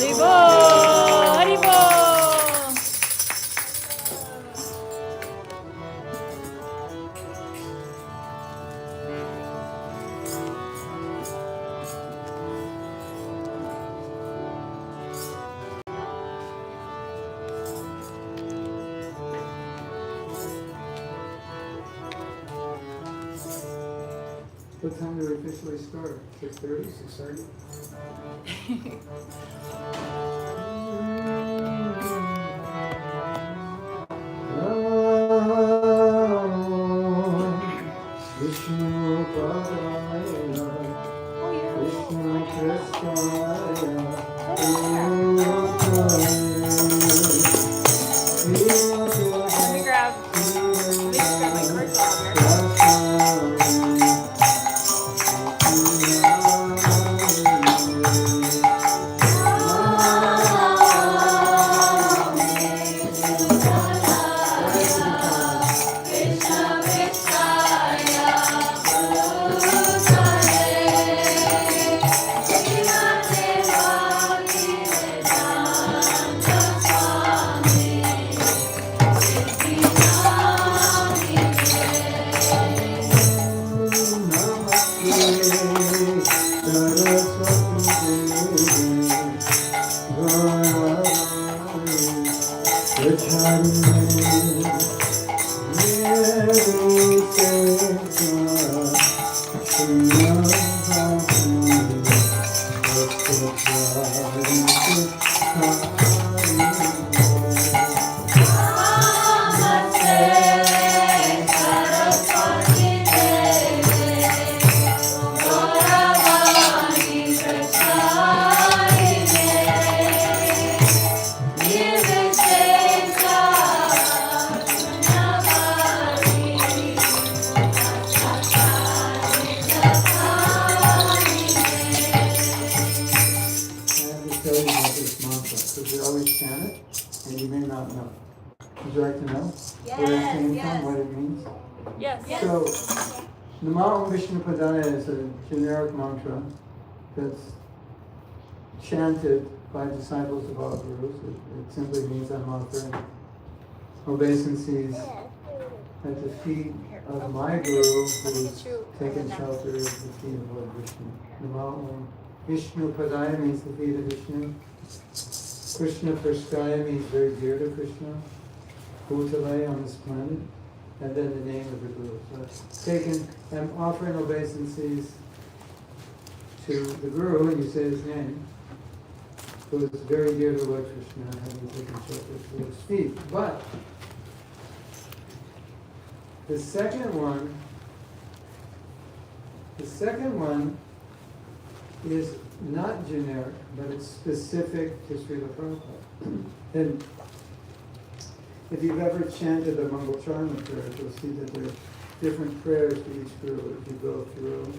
Haribo! Haribo! What time do we officially start? 6:30? 6:30? Vishnu Padaya, Vishnu Krishaya, Let me grab my cards off here. Would you like to know where it came from, what it means? Yes. So, Namo Vishnu Padaya is a generic mantra that's chanted by disciples of all gurus. It simply means I'm offering obeisances at the feet of my guru who's taken shelter of the feet of Lord Vishnu. Namo Vishnu Padaya means the feet of Vishnu. Krishna Prasthaya means very dear to Krishna. Bhutale on this planet, and then the name of the guru. So it's taken, I'm offering obeisances to the guru, and you say his name, who is very dear to Lord Krishna, having taken shelter to his feet. But the second one is not generic, but it's specific to Srila Prabhupada. And if you've ever chanted the Mangal Charma prayers, you'll see that there are different prayers for each guru. If you go through,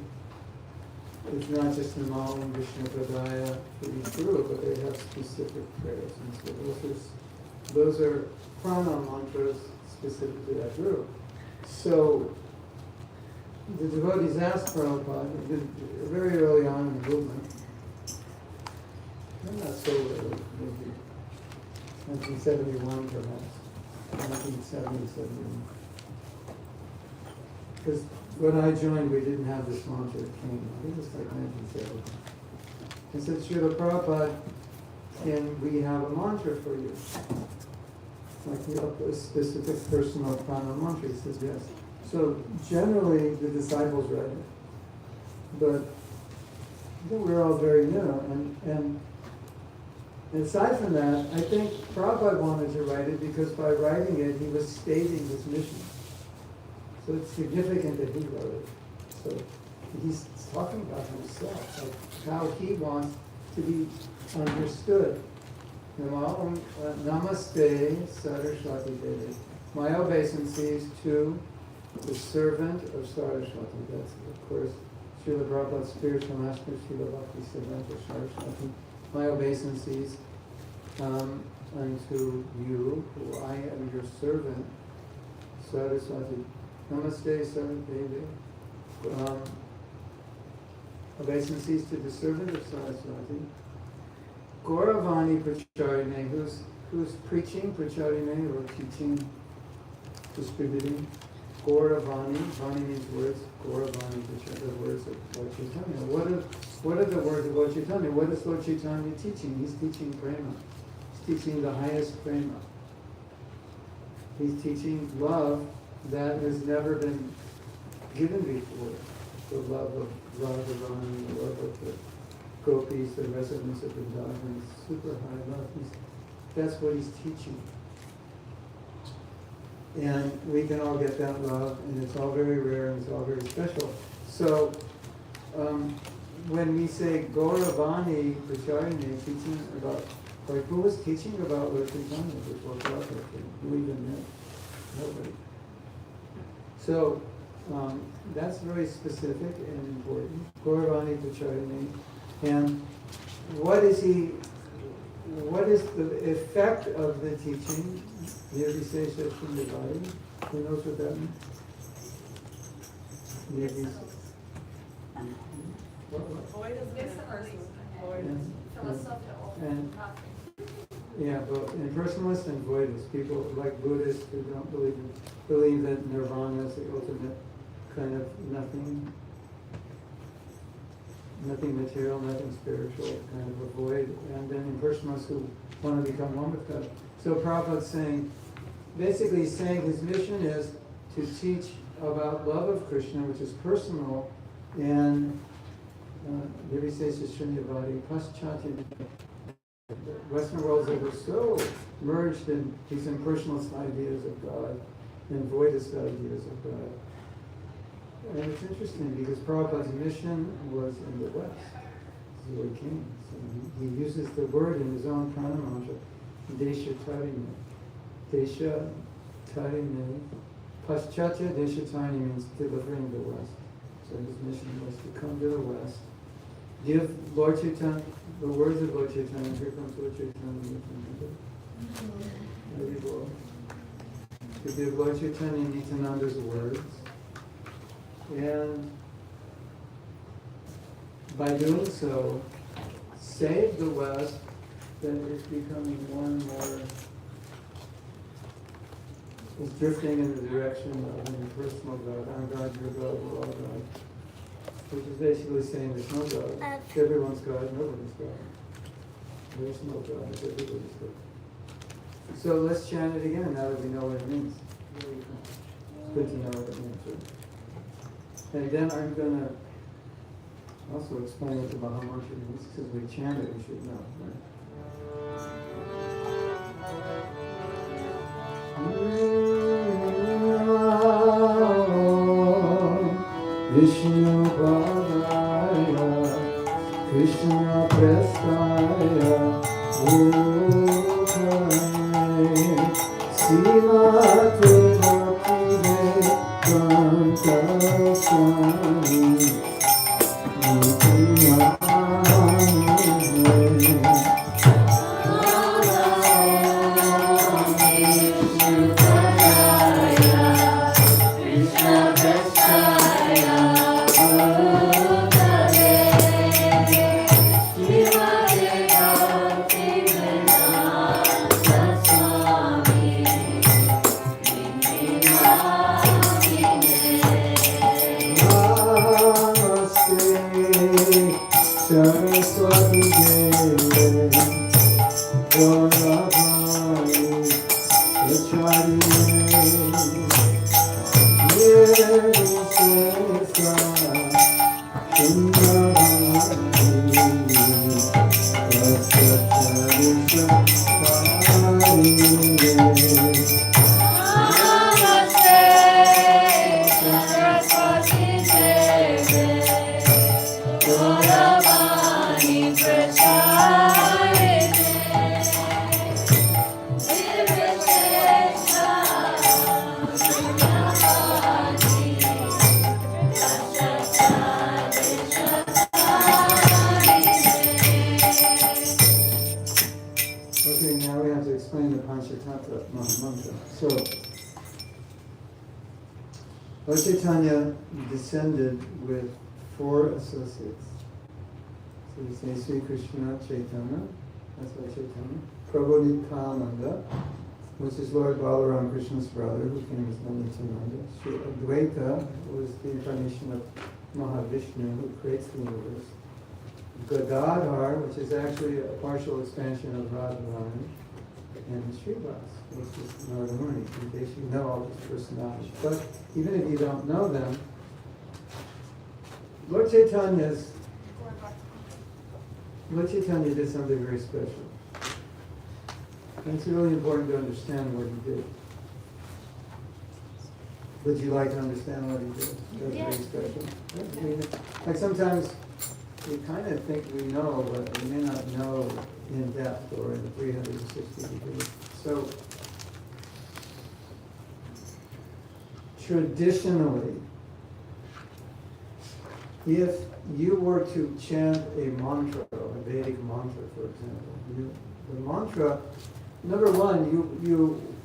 it's not just Namo Vishnu Padaya for each guru, but they have specific prayers. And so those are prana mantras specific to that guru. So the devotees asked Prabhupada, very early on in the movement, not so early, maybe 1971 perhaps. 1970, 71. Because when I joined, we didn't have this mantra. It came, I think it was like 1970. I said, Srila Prabhupada, can we have a mantra for you? Like a specific personal prana mantra? He says, yes. So generally, the disciples read it. But we're all very new. And aside from that, I think Prabhupada wanted to write it because by writing it, he was stating his mission. So it's significant that he wrote it. So he's talking about himself, like how he wants to be understood. Namaste Saraswati Devi. My obeisances to the servant of Saraswati. That's, of course, Srila Prabhupada's spiritual master, Srila Bhakti Siddhanta Saraswati. My obeisances unto you, who I am your servant, Saraswati. Namaste, Saraswati. Obeisances to the servant of Saraswati. Gauravani Pracharine, who's preaching, Pracharine, or teaching, distributing. Gauravani, Vani means words, Gauravani, which are the words of Lord Chaitanya. What are the words of Lord Chaitanya? What is Lord Chaitanya teaching? He's teaching prema. He's teaching the highest prema. He's teaching love that has never been given before. The love of Radharani, the love of the gopis, the residents of Vrindavan, super high love. That's what he's teaching. And we can all get that love, and it's all very rare and it's all very special. So, when we say Gauravani Pracharine, teaching about, like, who was teaching about Lord Chaitanya before Prabhupada? Who even knew? Nobody. So, that's very specific and important. Gauravani Pracharine. And what is the effect of the teaching? Nirvisesha Shunyavadi. Who knows what that means? Void of but impersonalists and voidists, people like Buddhists who don't believe that nirvana is the ultimate kind of nothing material, nothing spiritual, kind of a void, and then impersonalists who want to become one with God. So Prabhupada's basically saying his mission is to teach about love of Krishna, which is personal, and Nirvisesha Shunyavadi, Paschatya. The Western worlds that are so merged in these impersonalist ideas of God and voidist ideas of God. And it's interesting because Prabhupada's mission was in the West. This is where he came. So he uses the word in his own prana mantra, Desha Tarine. Desha Tarine. Paschatya Desha Tarine means delivering the West. So his mission was to come to the West, give Lord Chaitanya, the words of Lord Chaitanya. Here comes Lord Chaitanya. To give Lord Chaitanya Nityananda's words. And by doing so, save the West that is becoming more and more, is drifting in the direction of an impersonal God. I'm God, you're God, we're all God. Which is basically saying there's no God. Everyone's God, nobody's God. There's no God, everybody's God. So let's chant it again now that we know what it means. It's good to know what it means. Right? And then I'm going to also explain what the Mahatma means, because we chant it, we should know, right? Vishnu Padaya, Krishna Prestaya, Bhutane, Srimati Okay, now we have to explain the Panchatattva Mahamantra. So, Lord Chaitanya descended with 4 associates. So we say Sri Krishna Chaitanya, That's Lord Chaitanya. Prabhu Nityananda, which is Lord Balaram Krishna's brother, who came as Nityananda. Sri Advaita was the incarnation of Mahavishnu, who creates the universe. Gadadhar, which is actually a partial expansion of Radharani, and Srivas, which is Nardamuni, in case you know all these personages. But even if you don't know them, Lord Chaitanya did something very special. And it's really important to understand what he did. Would you like to understand what he did? That's very special. I mean, like sometimes we kind of think we know, but we may not know in depth or in 360 degrees. So, traditionally, if you were to chant a mantra, a Vedic mantra, for example, the mantra, number one,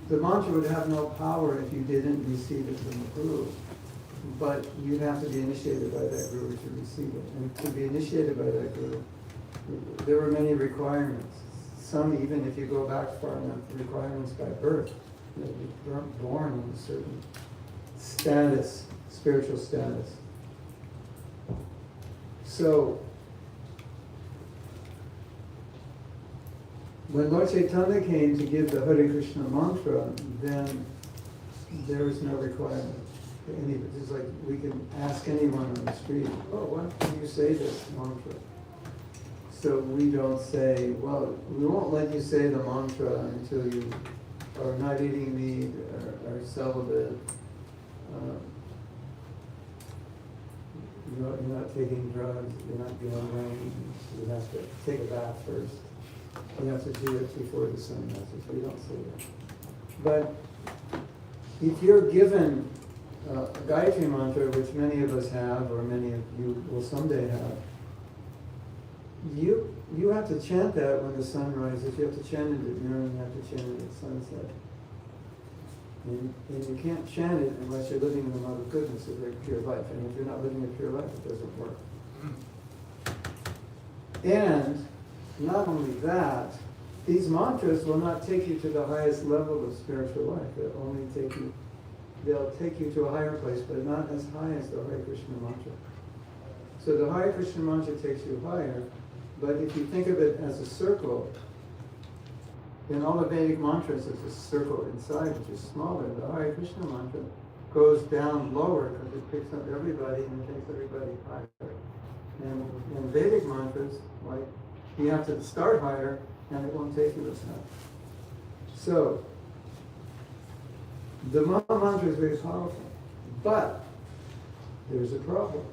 the mantra would have no power if you didn't receive it from the Guru. But you'd have to be initiated by that Guru to receive it. And to be initiated by that Guru, there were many requirements. Some, even if you go back far enough, requirements by birth. You weren't born in a certain status, spiritual status. So, when Lord Chaitanya came to give the Hare Krishna mantra, then there was no requirement. It's like we can ask anyone on the street, oh, why don't you say this mantra? So we don't say, well, we won't let you say the mantra until you are not eating meat, or are celibate, you're not taking drugs, you're not gambling, you have to take a bath first. You have to do it before the sun rises. We don't say that. But if you're given a Gayatri mantra, which many of us have, or many of you will someday have, you have to chant that when the sun rises. You have to chant it at noon, you have to chant it at sunset. And you can't chant it unless you're living in the mode of goodness, a very pure life. And if you're not living a pure life, it doesn't work. And not only that, these mantras will not take you to the highest level of spiritual life. They'll take you to a higher place, but not as high as the Hare Krishna mantra. So the Hare Krishna mantra takes you higher, but if you think of it as a circle, in all the Vedic mantras, there's a circle inside, which is smaller. The Hare Krishna mantra goes down lower because it picks up everybody and it takes everybody higher. And in Vedic mantras, like, you have to start higher and it won't take you as high. So, the Maha mantra is very powerful, but there's a problem.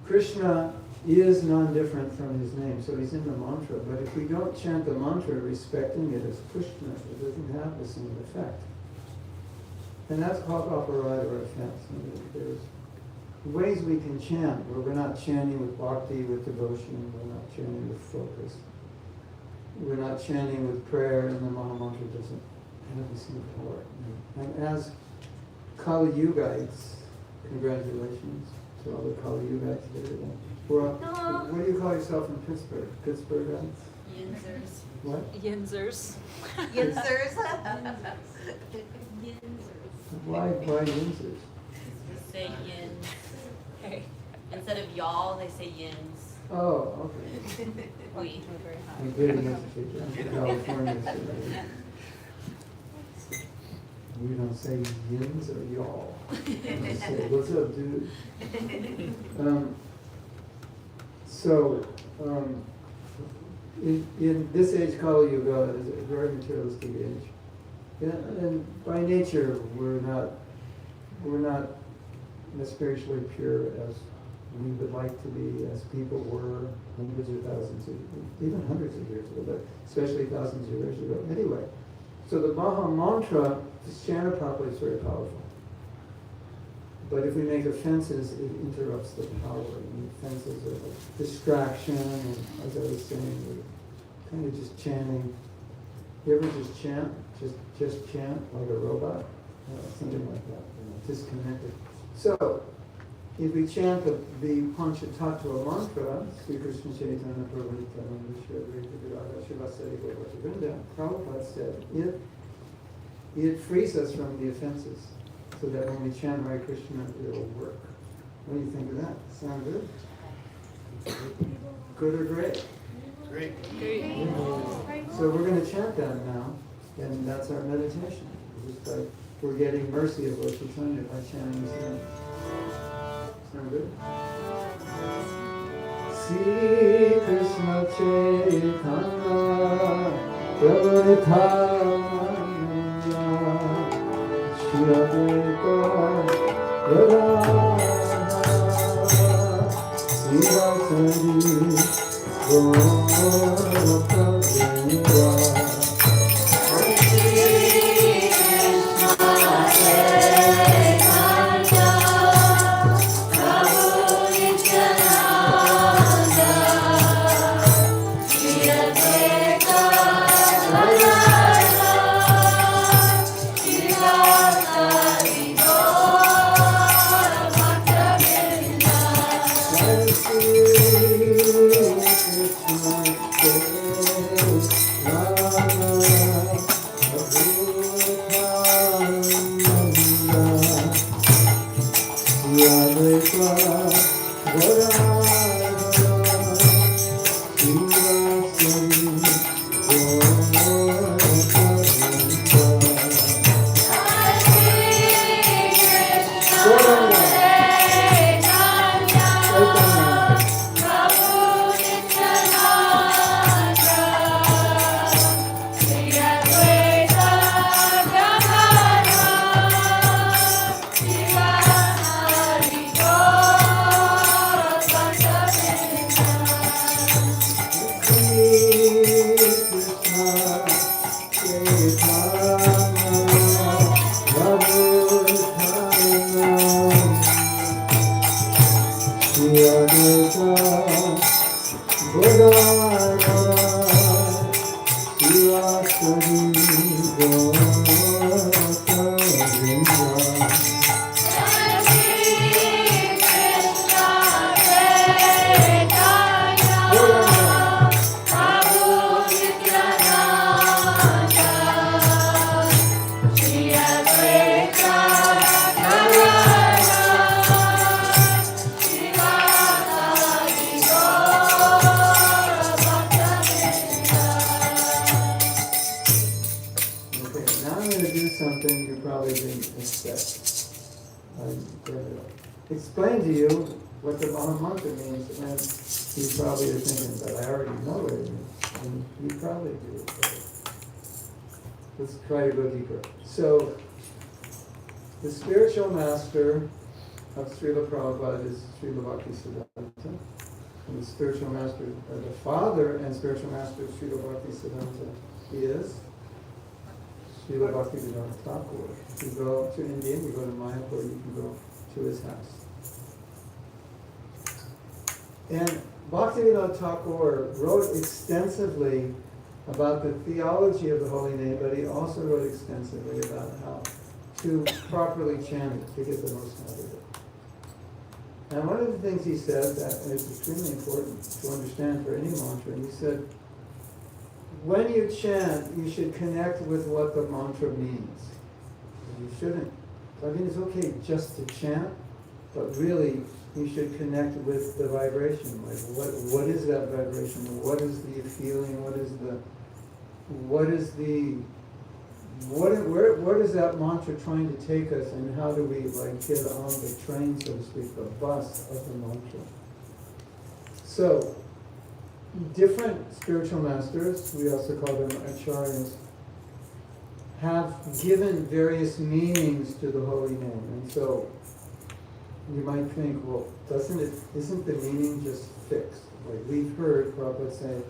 Krishna is non-different from his name, so he's in the mantra, but if we don't chant the mantra respecting it as Krishna, it doesn't have the same effect. And that's called aparada or offense. There's ways we can chant where we're not chanting with bhakti, with devotion, we're not chanting with focus. We're not chanting with prayer, and the Maha mantra doesn't have the same power. And as Kali Yugites, congratulations to all the Kali Yugites here. What do you call yourself in Pittsburgh? Pittsburghites? Yinzers. What? Yinzers. Yinzers. Why Yinzers? They say yins. Hey. Instead of y'all, they say yins. Oh, okay. We. I'm getting educated. I'm from California. So we don't say yins or y'all. We say, what's up, dude? In this age, Kali Yuga is a very materialistic age. And by nature, we're not as spiritually pure as we would like to be, as people were hundreds or thousands of, even hundreds of years ago, but especially thousands of years ago. Anyway, so the Maha mantra, to chant it properly, is very powerful. But if we make offenses, it interrupts the power. And offenses are like distraction, and as I was saying, we're kind of just chanting. You ever just chant? Just chant like a robot? Something like that. Disconnected. So, if we chant the Panchatattva mantra, Sri Krishna Chaitanya Prabhu Nityananda Shri Advaita Gadadhara Srivasadi Gaurava Vrinda, Prabhupada said, it frees us from the offenses, so that when we chant Hare Krishna, it'll work. What do you think of that? Sound good? Good or great? Great. So we're going to chant that now, and that's our meditation. Just like we're getting mercy of Lord Chaitanya by chanting this name. Sound good? Sri Krishna Chaitanya Prabhu Nityananda Shri Advaita Gadadhara Srivasadi Gaurava Vrinda. Explain to you what the Mahatma means, and you probably are thinking, but I already know what it means, and you probably do. But let's try to go deeper. So, the spiritual master of Srila Prabhupada is Srila Bhaktisiddhanta, and the spiritual master, the father and spiritual master of Srila Bhaktisiddhanta is Srila Bhaktivedanta Thakur. If you go to India, you go to Mayapur, you can go to his house. And Bhaktivedanta Thakur wrote extensively about the theology of the holy name, but he also wrote extensively about how to properly chant it to get the most out of it. And one of the things he said that is extremely important to understand for any mantra, he said, when you chant, you should connect with what the mantra means. You shouldn't. I mean, it's okay just to chant, but really you should connect with the vibration. Like, what is that vibration? What is the feeling? Where is that mantra trying to take us, and how do we like get on the train, so to speak, the bus of the mantra? So, different spiritual masters, we also call them acharyas, have given various meanings to the holy name. And so you might think, well, isn't the meaning just fixed? Like we've heard Prabhupada say,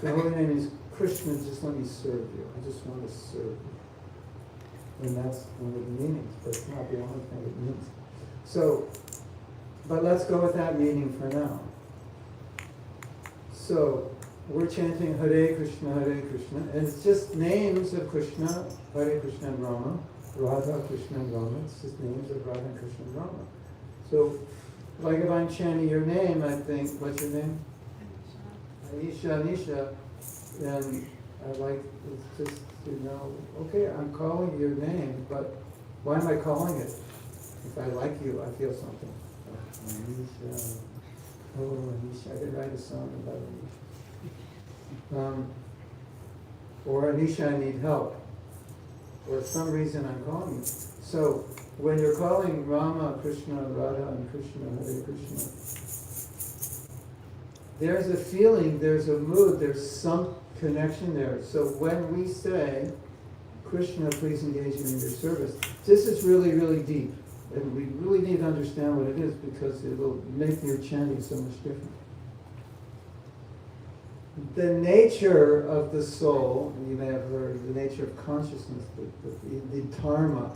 the holy name is Krishna, just let me serve you. I just want to serve you. And that's one of the meanings, but it's not the only thing it means. So, but let's go with that meaning for now. So, we're chanting Hare Krishna, and it's just names of Krishna, Hare Krishna and Rama, Radha Krishna and Rama, it's just names of Radha and Krishna and Rama. So, Like if I'm chanting your name, I think, what's your name? Anisha, Anisha. And I like, it's just, okay, I'm calling your name, but why am I calling it? If I like you, I feel something. Anisha. Oh, Anisha. I could write a song about Anisha. Or Anisha, I need help. For some reason I'm calling you. So when you're calling Rama, Krishna, Radha, and Krishna, Hare Krishna, there's a feeling, there's a mood, there's some connection there. So when we say, Krishna, please engage me in your service, this is really, really deep. And we really need to understand what it is because it will make your chanting so much different. The nature of the soul, you may have heard, the nature of consciousness, the dharma.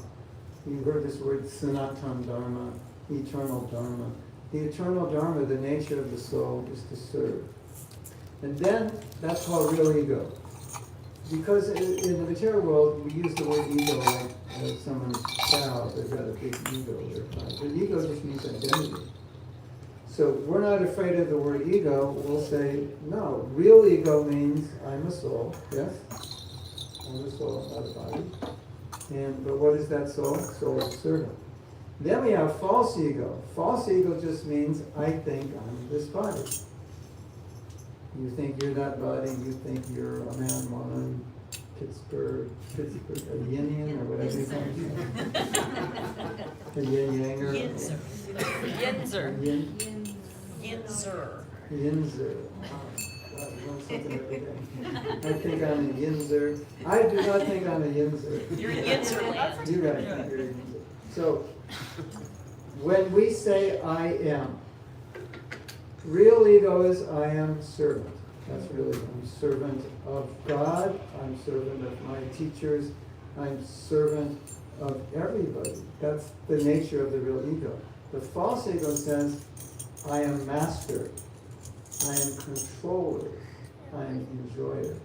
You heard this word, sanatan dharma, eternal dharma. The eternal dharma, the nature of the soul, is to serve. And then, that's called real ego. Because in the material world, we use the word ego like someone's proud, they've got a big ego, they're proud. But ego just means identity. So we're not afraid of the word ego, we'll say, no, real ego means I'm a soul, yes? I'm a soul, not a body. But what is that soul? Soul is servant. Then we have false ego. False ego just means I think I'm this body. You think you're that body, you think you're a man, woman, Pittsburgh, a yin or whatever you call it. A yin-yanger. Yinzer. Yinzer. Yinzer. Yinzer. Learn something every day. I think I'm a yinzer. I do not think I'm a yinzer. You're in Yinzerland. You're right. You're a yinzer. So, when we say I am, real ego is I am servant. That's really, I'm servant of God, I'm servant of my teachers, I'm servant of everybody. That's the nature of the real ego. The false ego says, I am master, I am controller, I am enjoyer.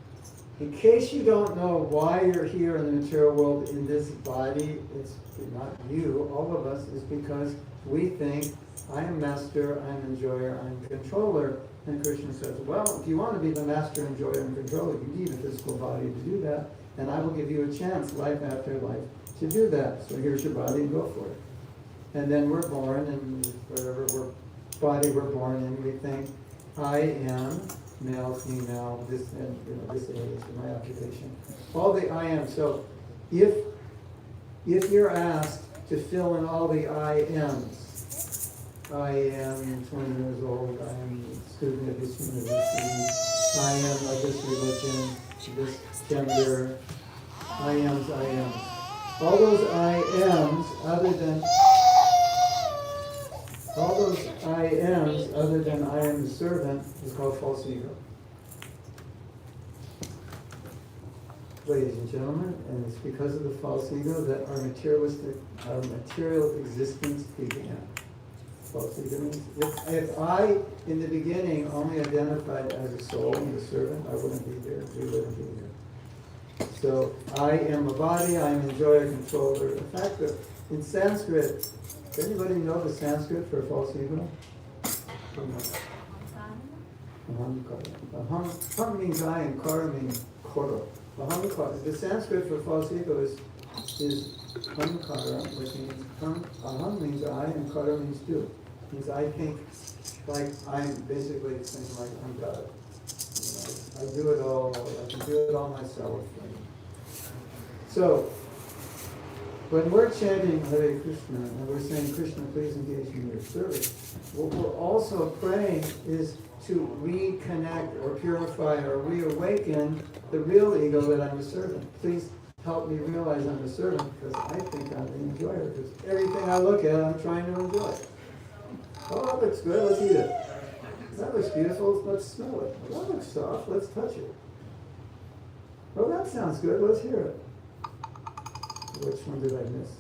In case you don't know why you're here in the material world in this body, it's not you, all of us, is because we think, I am master, I'm enjoyer, I'm controller. And Krishna says, well, if you want to be the master, enjoyer, and controller, you need a physical body to do that. And I will give you a chance, life after life, to do that. So here's your body, and go for it. And then we're born, and whatever body we're born in, we think, I am male, female, this, and this age, my occupation. All the I am. So if you're asked to fill in all the I ams, I am 20 years old, I am a student at this university, I am of this religion, this gender, I ams. All those I ams other than I am the servant is called false ego. Ladies and gentlemen, and it's because of the false ego that our material existence began. False ego means if I, in the beginning, only identified as a soul and a servant, I wouldn't be here. We wouldn't be here. So I am a body. I am enjoyer, controller. In fact, in Sanskrit, does anybody know the Sanskrit for false ego? Aham means I and kara means koro. The Sanskrit for false ego is hamkara, which means aham means I and kara means do. Means I think like I'm basically thinking like I'm God. I do it all. I can do it all myself. So when we're chanting Hare Krishna and we're saying Krishna, please engage in your service, what we're also praying is to reconnect or purify or reawaken the real ego that I'm a servant. Please help me realize I'm a servant because I think I'm the enjoyer. Because everything I look at, I'm trying to enjoy. Oh, that looks good. Let's eat it. That looks beautiful. Let's smell it. That looks soft. Let's touch it. Oh, that sounds good. Let's hear it. Which one did I miss?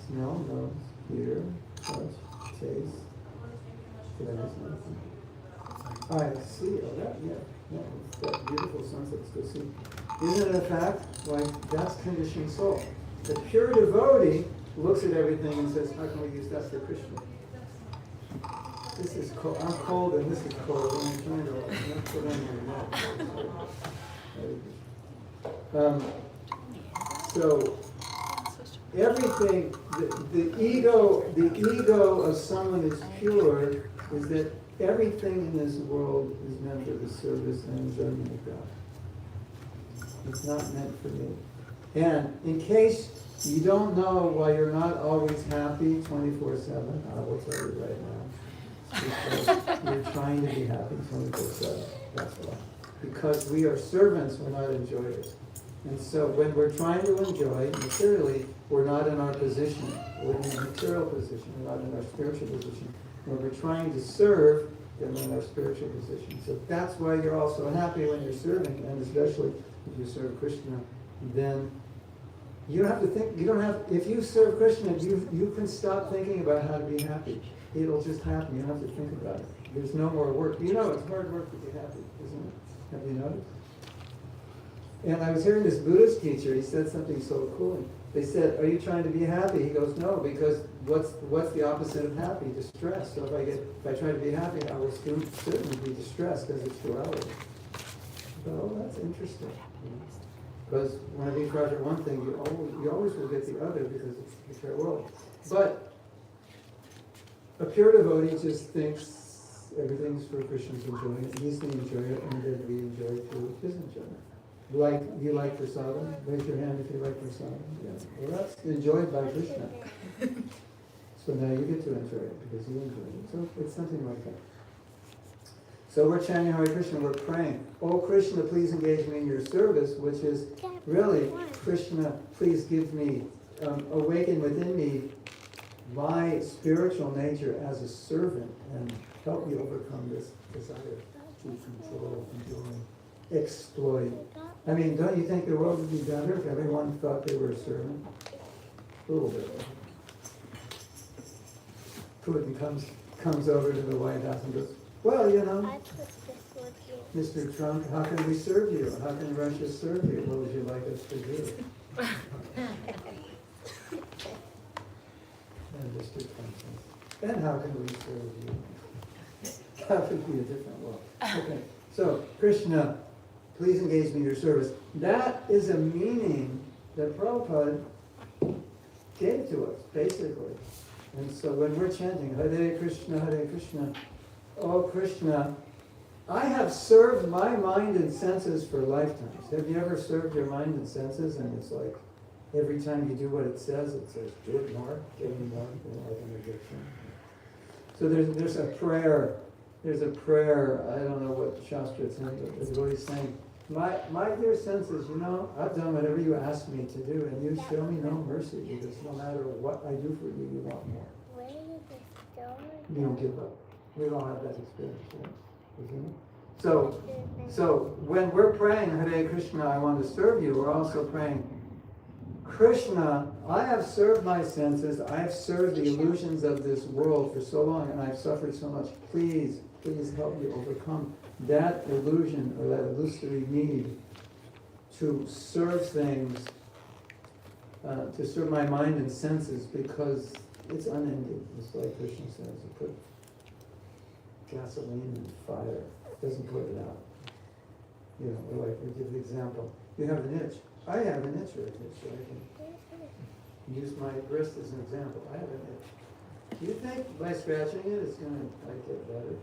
Smell, nose, hear, touch, taste. Did I miss anything? I see. Oh, that, yeah. That beautiful sunset. Let's go see. Isn't it a fact? Like, that's conditioned soul. The pure devotee looks at everything and says, how can we use that for Krishna? This is cold. I'm cold and this is cold. And I'm trying to put on your neck. So everything, the ego of someone is pure is that everything in this world is meant for the service and enjoyment of God. It's not meant for me. And in case you don't know why you're not always happy 24/7, I will tell you right now. It's because you're trying to be happy 24/7. That's why. Because we are servants, we're not enjoyers. And so when we're trying to enjoy materially, we're not in our position. We're in a material position, we're not in our spiritual position. When we're trying to serve, then we're in our spiritual position. So that's why you're also happy when you're serving, and especially if you serve Krishna, then you don't have to think, if you serve Krishna, you can stop thinking about how to be happy. It'll just happen, you don't have to think about it. There's no more work. You know it's hard work to be happy, isn't it? Have you noticed? And I was hearing this Buddhist teacher, he said something so cool. They said, are you trying to be happy? He goes, no, because what's the opposite of happy? Distress. So if I try to be happy, I will certainly be distressed because it's duality. Oh, that's interesting. Because when I think about one thing, you always will get the other because it's the fair world. But a pure devotee just thinks everything's for Krishna's enjoyment. He's the enjoyer, and then we enjoy through his enjoyment. You like prasadam? Raise your hand if you like prasadam. Yeah. Well, that's enjoyed by Krishna. So now you get to enjoy it because you enjoy it. So it's something like that. So we're chanting Hare Krishna, we're praying, oh Krishna, please engage me in your service, which is really, Krishna, please give me, awaken within me my spiritual nature as a servant and help me overcome this desire to control, enjoy, exploit. I mean, don't you think the world would be better if everyone thought they were a servant? A little bit. Putin comes over to the White House and goes, well, you know, Mr. Trump, how can we serve you? How can Russia serve you? What would you like us to do? And Mr. Trump says, then how can we serve you? That would be a different world. Okay, so Krishna, please engage me in your service. That is a meaning that Prabhupada gave to us, basically. And so when we're chanting, Hare Krishna, oh Krishna, I have served my mind and senses for lifetimes. Have you ever served your mind and senses? And it's like, every time you do what it says, do it more, give me more, like an addiction. So there's a prayer, I don't know what Shastra it's in, but the devotee is saying, my dear senses, you know, I've done whatever you asked me to do, and you show me no mercy, because no matter what I do for you, you want more. You don't give up. We all have that experience, right? So when we're praying Hare Krishna, I want to serve you, we're also praying, Krishna, I have served my senses, I have served the illusions of this world for so long, and I've suffered so much. Please help me overcome that illusion or that illusory need to serve things, to serve my mind and senses, because it's unending. It's like Krishna says, you put gasoline in fire, it doesn't put it out. You know, like we give the example. You have an itch. I have an itch right here, so I can use my wrist as an example. I have an itch. Do you think by scratching it, it's going to get better?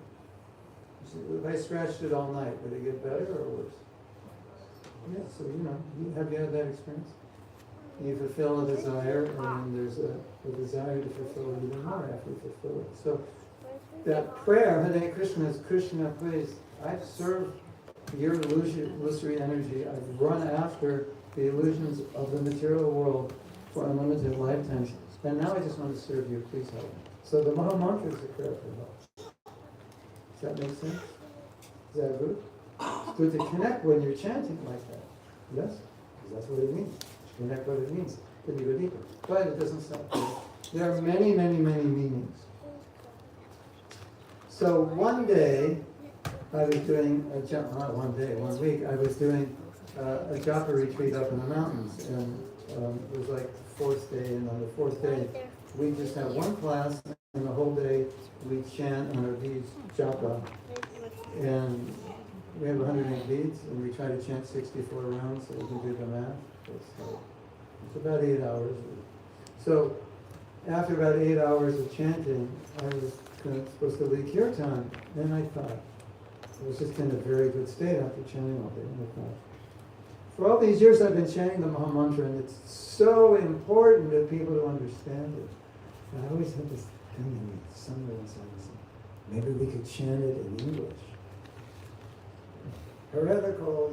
If I scratched it all night, would it get better or worse? Yeah, so have you had that experience? You fulfill a desire, and then there's a desire to fulfill it even more after you fulfill it. So that prayer, Hare Krishna, is Krishna, please, I've served your illusory energy. I've run after the illusions of the material world for unlimited lifetimes. And now I just want to serve you. Please help me. So the Maha Mantra is a prayer for help. Does that make sense? Is that good? It's good to connect when you're chanting like that. Yes? Because that's what it means. Connect what it means. Then you go deeper. But it doesn't stop there. There are many, many, many meanings. So one day, I was doing one week, I was doing a japa retreat up in the mountains. And it was like the fourth day, and on the fourth day, we just had one class, and the whole day we chant on our beads, japa, and we have 108 beads, and we try to chant 64 rounds, so we can do the math. It's about 8 hours. So after about 8 hours of chanting, I was supposed to lead kirtan, and I thought, I was just in a very good state after chanting all day, and I thought, for all these years I've been chanting the Maha Mantra, and it's so important that people to understand it. And I always had this thing in me, somewhere inside me, maybe we could chant it in English. Heretical,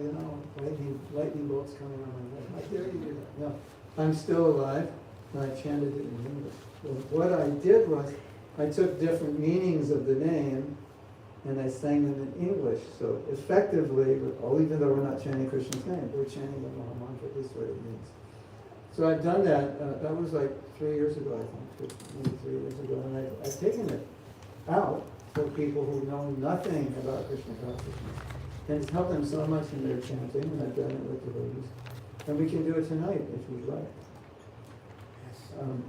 lightning bolts coming on my head. How dare you do that? No, I'm still alive, and I chanted it in English. Well, what I did was, I took different meanings of the name, and I sang them in English. So effectively, even though we're not chanting Krishna's name, we're chanting the Maha Mantra, this is what it means. So I've done that, that was like 3 years ago, I think, maybe 3 years ago, and I've taken it out for people who know nothing about Krishna consciousness. And it's helped them so much in their chanting, and I've done it with devotees. And we can do it tonight if you'd like.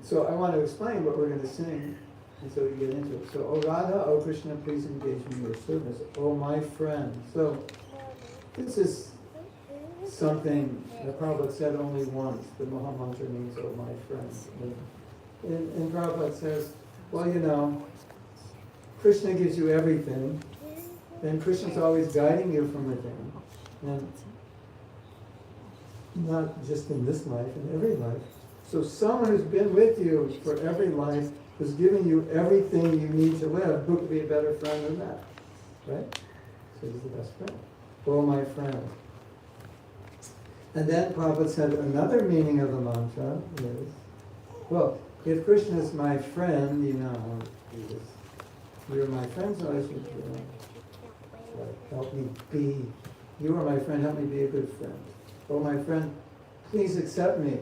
So I want to explain what we're going to sing, and so we get into it. So, O Radha, O Krishna, please engage me in your service. O my friend. So, this is something that Prabhupada said only once. The Maha Mantra means, O my friend. And Prabhupada says, well, Krishna gives you everything. Then Krishna's always guiding you from within. And not just in this life, in every life. So someone who's been with you for every life, who's giving you everything you need to live, who could be a better friend than that? Right? So he's the best friend. Oh, my friend. And then Prabhupada said another meaning of the mantra is, well, if Krishna is my friend, you're my friend, so I should help me be, you are my friend, help me be a good friend. Oh, my friend, please accept me.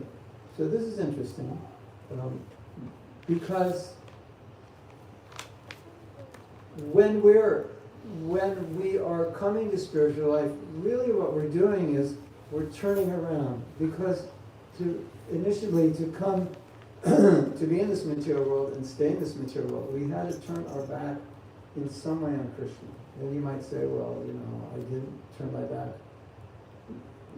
So this is interesting, because when we are coming to spiritual life, really what we're doing is we're turning around, because initially to come to be in this material world and stay in this material world, we had to turn our back in some way on Krishna. And you might say, well, I didn't turn my back.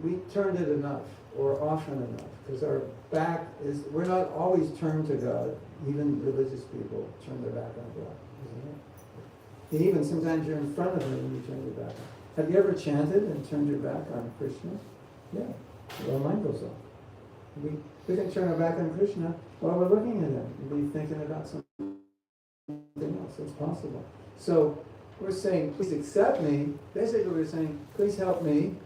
We turned it enough, or often enough, because our back is, we're not always turned to God. Even religious people turn their back on God, isn't it? And even sometimes you're in front of Him and you turn your back on. Have you ever chanted and turned your back on Krishna? Yeah, our mind goes off. We can turn our back on Krishna while we're looking at Him and be thinking about something else. It's possible. So we're saying, please accept me. Basically, we're saying, please help me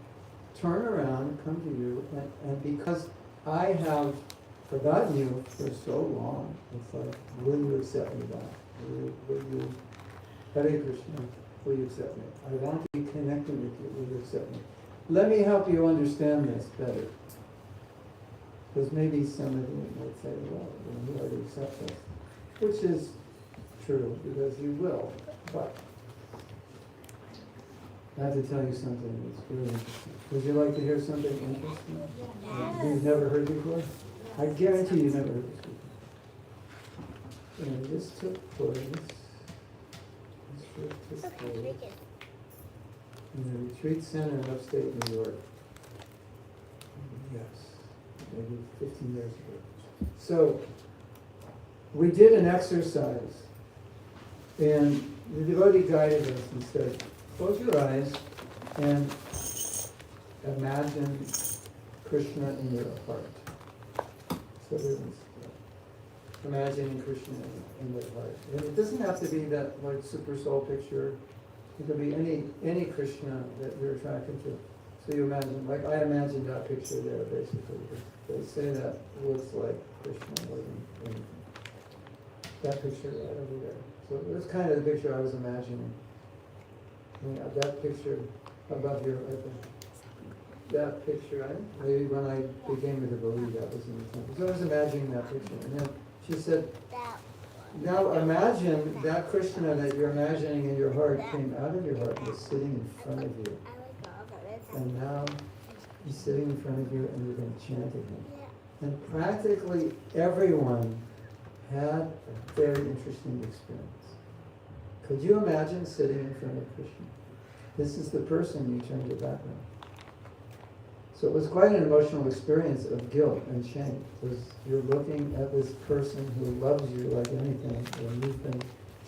turn around, come to you, and because I have forgotten you for so long, it's like, will you accept me back? Will you, Hare Krishna, will you accept me? I want to be connected with you, will you accept me? Let me help you understand this better. Because maybe some of you might say, well, you already accept us, which is true, because you will, but I have to tell you something that's really interesting. Would you like to hear something interesting you've never heard before? I guarantee you've never heard this before. And this took place in the retreat center in upstate New York. Yes, maybe 15 years ago. So we did an exercise, and the devotee guided us and said, close your eyes and imagine Krishna in your heart. So imagining Krishna in your heart. And it doesn't have to be that like super soul picture. It could be any Krishna that you're attracted to. So you imagine, like I imagined that picture there basically. They say that looks like Krishna more than anything. That picture right over there. So it was kind of the picture I was imagining. Yeah, that picture above here, right there. That picture, maybe when I became a devotee, that was in the temple. So I was imagining that picture. And then she said, now imagine that Krishna that you're imagining in your heart came out of your heart and was sitting in front of you. And now he's sitting in front of you and you're going to chant at him. And practically everyone had a very interesting experience. Could you imagine sitting in front of Krishna? This is the person you turned your back on. So it was quite an emotional experience of guilt and shame, because you're looking at this person who loves you like anything, and you've been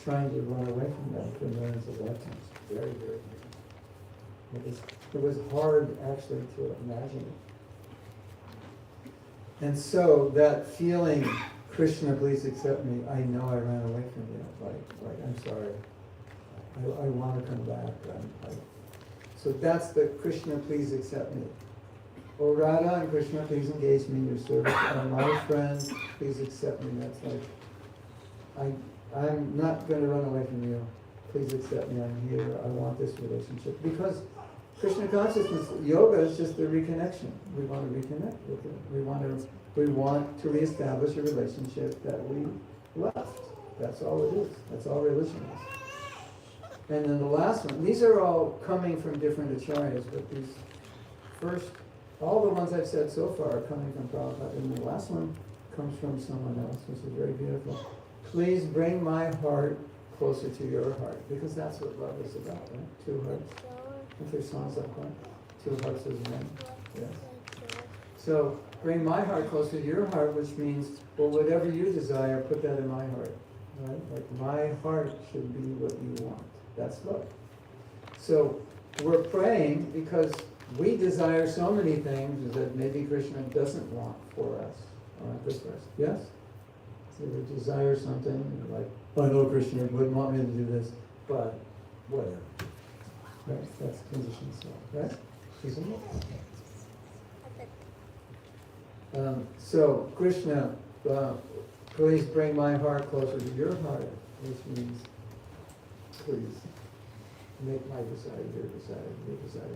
trying to run away from them for millions of lifetimes. Very, very hard. It was hard actually to imagine it. And so that feeling, Krishna, please accept me, I know I ran away from you, like I'm sorry. I want to come back. So that's the Krishna, please accept me. Oh Radha and Krishna, please engage me in your service. Oh my friend, please accept me. That's like, I'm not going to run away from you. Please accept me. I'm here. I want this relationship. Because Krishna consciousness, yoga is just a reconnection. We want to reconnect with it. We want to reestablish a relationship that we left. That's all it is. That's all religion is. And then the last one, these are all coming from different acharyas, but these first, all the ones I've said so far are coming from Prabhupada, and the last one comes from someone else, which is very beautiful. Please bring my heart closer to your heart, because that's what love is about, right? Two hearts. If there's songs like that, two hearts as one. Yes. So bring my heart closer to your heart, which means, well, whatever you desire, put that in my heart. Right? Like my heart should be what you want. That's love. So we're praying because we desire so many things that maybe Krishna doesn't want for us or good for us. Yes? So we desire something, and like, I know Krishna wouldn't want me to do this, but whatever. Right? That's conditioned self, right? Isn't it? So Krishna, please bring my heart closer to your heart, which means, please make my desire your desire my desire.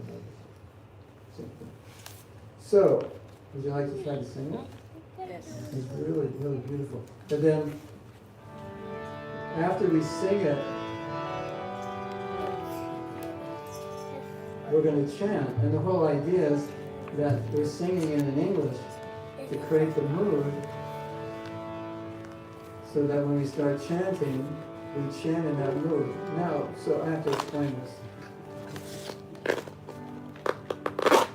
Simple. So, would you like to try to sing it? Yes. It's really, really beautiful. And then, after we sing it, we're going to chant. And the whole idea is that we're singing it in English to create the mood, so that when we start chanting, we chant in that mood. Now, so I have to explain this.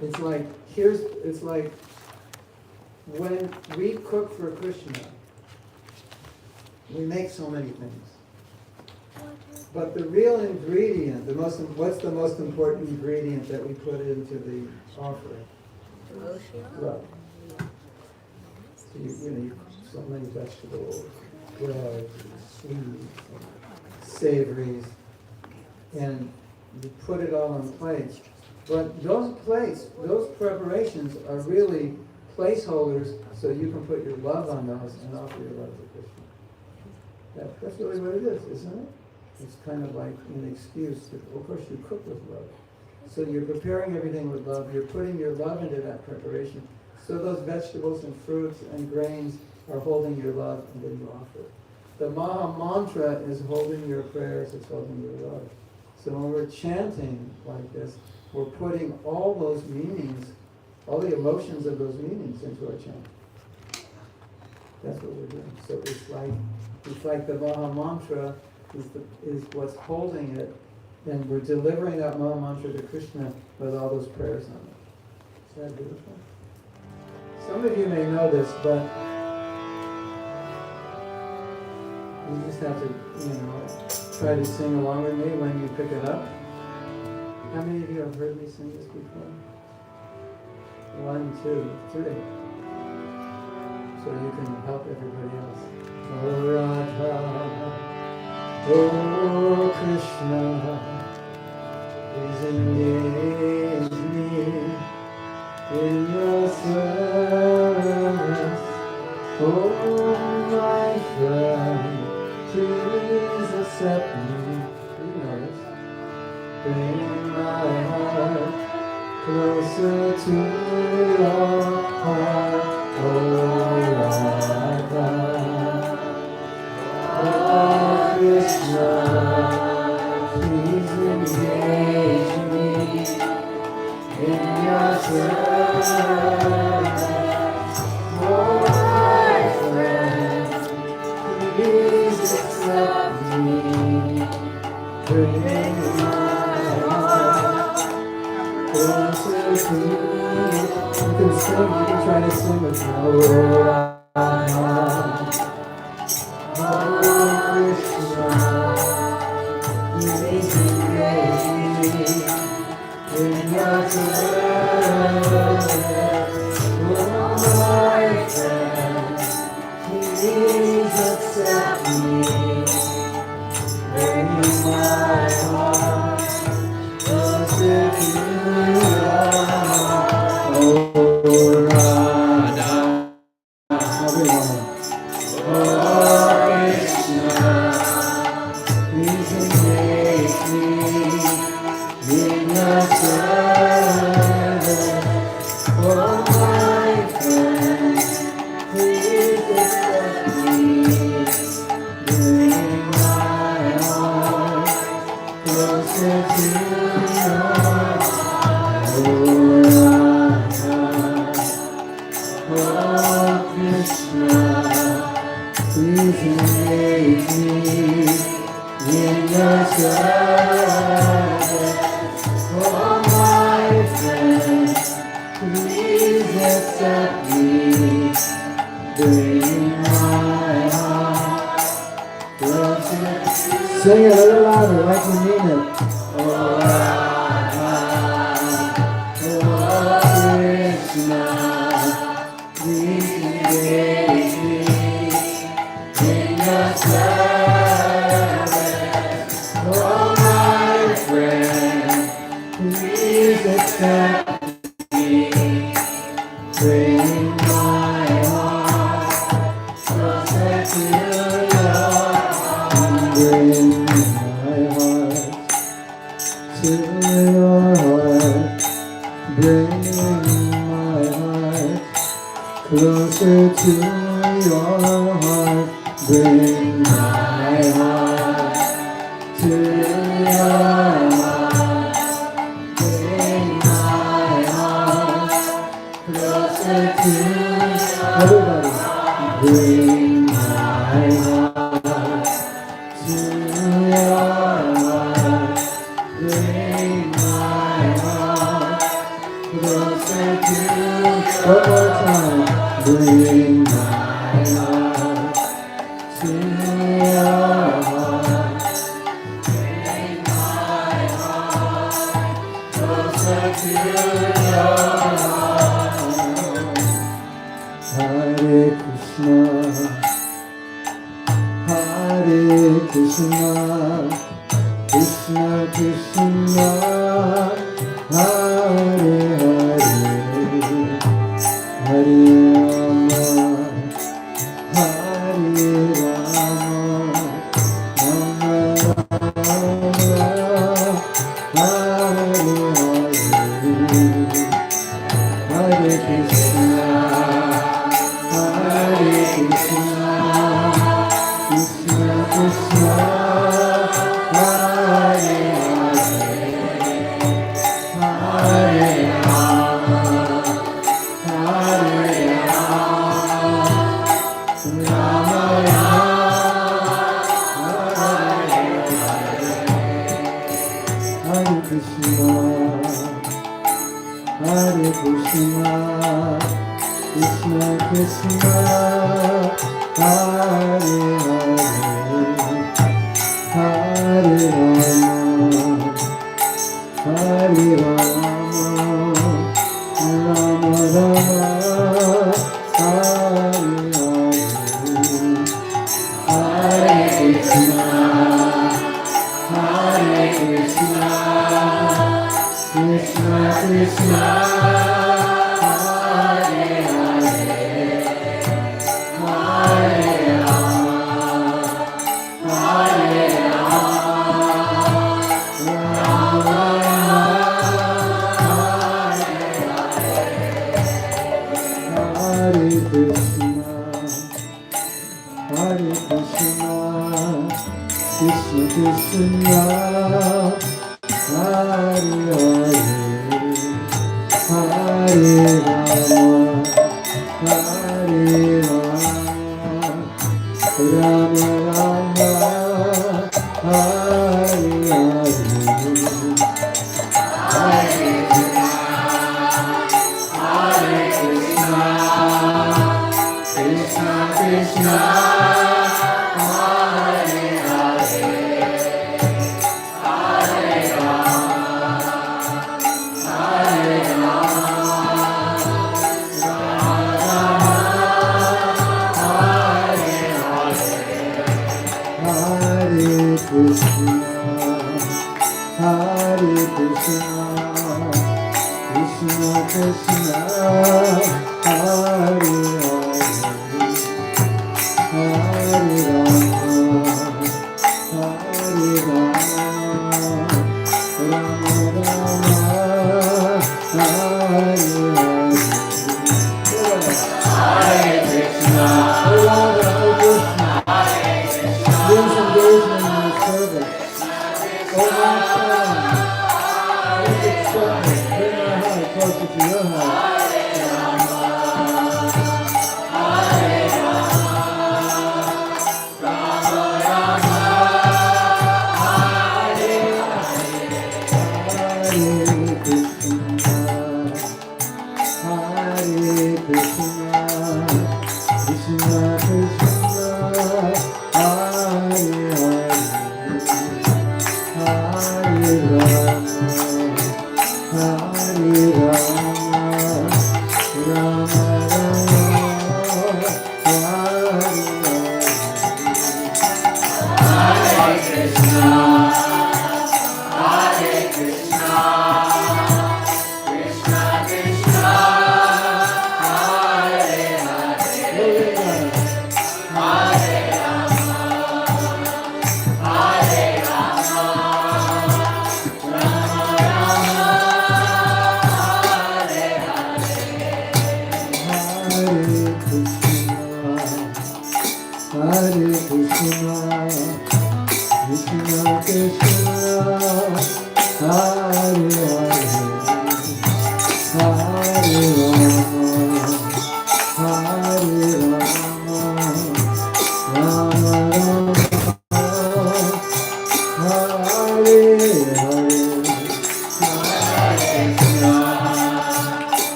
It's like when we cook for Krishna, we make so many things. But the real ingredient, what's the most important ingredient that we put into the offering? Love. So you cook so many vegetables, bread, sweets, savories, and you put it all on plates. But those plates, those preparations are really placeholders so you can put your love on those and offer your love to Krishna. That's really what it is, isn't it? It's kind of like an excuse that, of course, you cook with love. So you're preparing everything with love. You're putting your love into that preparation. So those vegetables and fruits and grains are holding your love, and then you offer it. The Maha Mantra is holding your prayers, it's holding your love. So when we're chanting like this, we're putting all those meanings, all the emotions of those meanings into our chant. That's what we're doing. So it's like the Maha Mantra is what's holding it, and we're delivering that Maha Mantra to Krishna with all those prayers on it. Is that beautiful? Some of you may know this, but you just have to, try to sing along with me when you pick it up. How many of you have heard me sing this before? 1, 2, 3. So you can help everybody else. Oh Radha, oh Krishna, please engage me in your service. Oh my friend, please accept me. You know this. Bring my heart closer to your heart, oh Radha. Oh Krishna, please engage me in your service. Oh my friend, can sing, you can try to sing with me. Hare Krishna, amazing grace, in your my friend, please accept me, bringing my heart closer to your heart. Oh, Radha, everyone. Oh, Krishna, please engage me in your service. Oh, my friend, please accept me, bring my heart closer to your heart. Oh, Radha, oh, Krishna, please engage me in your service. Oh, my friend, please accept me, bring my heart closer. Sing it a little louder, like you mean it. Oh, Radha, oh, Krishna, please engage me in your service. Oh, my friend, please accept me, bring my heart closer to your heart. Bring my heart to your heart. Bring my heart closer to your heart. Bring my heart to your heart. Bring my heart closer to everybody. Bring my heart to your heart. Bring my heart closer to. One more time. Bring my heart to your heart. Bring my heart closer to your heart. Hare Krishna, Hare Krishna, Krishna Krishna, Hare Hare, Hare Rama, Hare Rama, Rama Rama, Hare Hare, Hare Krishna, Hare Krishna, Krishna Krishna, Hare Hare, Hare Rama, Hare Rama, Hare Krishna, Hare Krishna, Krishna Krishna, Hare Hare, Hare Rama, Hare Rama, Rama Rama, Hare Hare, Hare Krishna, Hare Krishna, Krishna Krishna, Hare Hare, Hare Rama, Hare Rama, Hare Krishna, Hare Krishna, Krishna Krishna, Hare Hare, Hare Rama, Hare Rama, Rama Rama, Hare Hare, Hare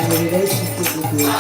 and a relationship with you.